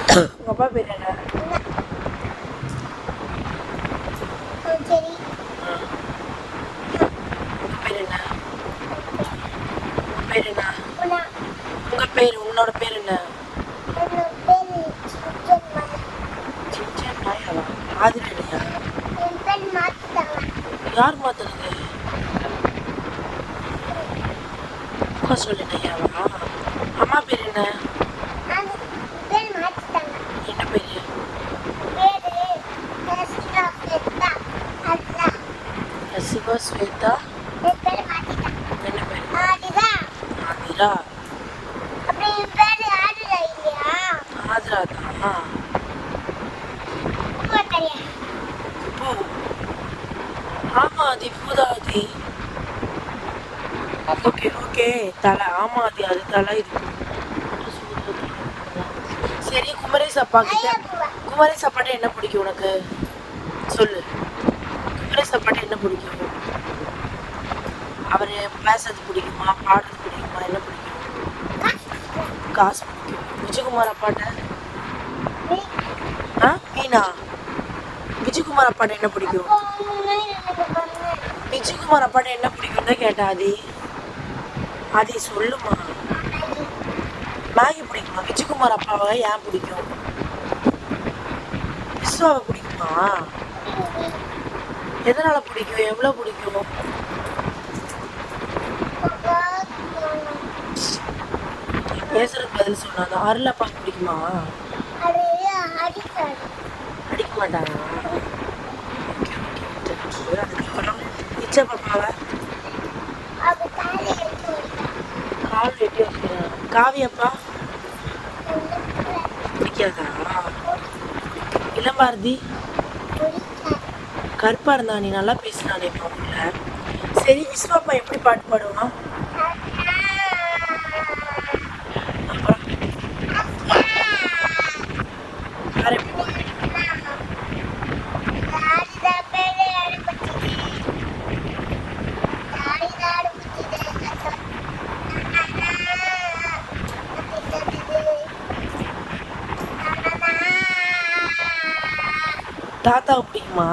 உங்கள் அப்பா பேர் என்ன? சரி. உங்கள் பேர் என்ன? உங்கள் பேர் என்ன? உனா உங்கள் பேர் உன்னோட பேர் என்ன? என்னோட பேரு சிக்கன் மலை. சின்சன் நாயாவா? ஆதிரா இல்லையா? என் பேர் மாத்திட்டாங்க. யார் மாத்துறது? அக்கா சொல்லு நையாவா? அம்மா பேர் என்ன? அது பேர் மாத்திட்டாங்க. என்ன பேர்? பேரு ரசிகா பெத்தா அல்லா. சிவா ஸ்வேதா. என் பேர் மாத்திட்டாங்க. என்ன பேர்? ஆதிரா. ஆதிரா. அப்படி என் பேரு ஆதிரா இல்லையா? ஆதிரா தான். உங்க தெரியா? இப்போ ஆமா அது இப்போதான் அது. ஓகே ஓகே தலை ஆமா அது அது தலை இருக்கு. சரி குமரேஷ் அப்பா கிட்ட குமரேஷ் அப்பாட்ட என்ன பிடிக்கும் உனக்கு சொல்லு. குமரேஷ் அப்பாட்ட என்ன பிடிக்கும்? அவர் பேசுறது பிடிக்குமா பாடுறது பிடிக்குமா என்ன பிடிக்கும்? காசு பிடிக்கும். விஜயகுமார் அப்பாட்ட மீனா விஜயகுமார் அப்பாட்ட என்ன பிடிக்கும்? விஜயகுமார் அப்பாட்ட என்ன பிடிக்கும் தான் கேட்டா ஆதி. ஆதி சொல்லுமா. மேகி பிடிக்குமா? விஜயகுமார் அப்பாவை ஏன் பிடிக்கும்? விஸ்வாவை பிடிக்குமா? எதனால பிடிக்கும்? எவ்வளோ பிடிக்கும்? பேசுறதுக்கு பதில் சொன்னாங்க. அருள் அப்பா பிடிக்குமா? அடிக்க மாட்டாங்க. அதுக்கப்புறம் இச்சா பாப்பாவை கால் வெட்டி வைக்கிறான். காவியப்பா பிடிக்காதா? இளம்பாரதி கருப்பா இருந்தா நீ நல்லா பேசினானே இப்போ உள்ள. சரி விஸ்வாப்பா எப்படி பாட்டு பாடுவான்? அப்புறம் வேற எப்படி? தாத்தாவை பிடிக்குமா?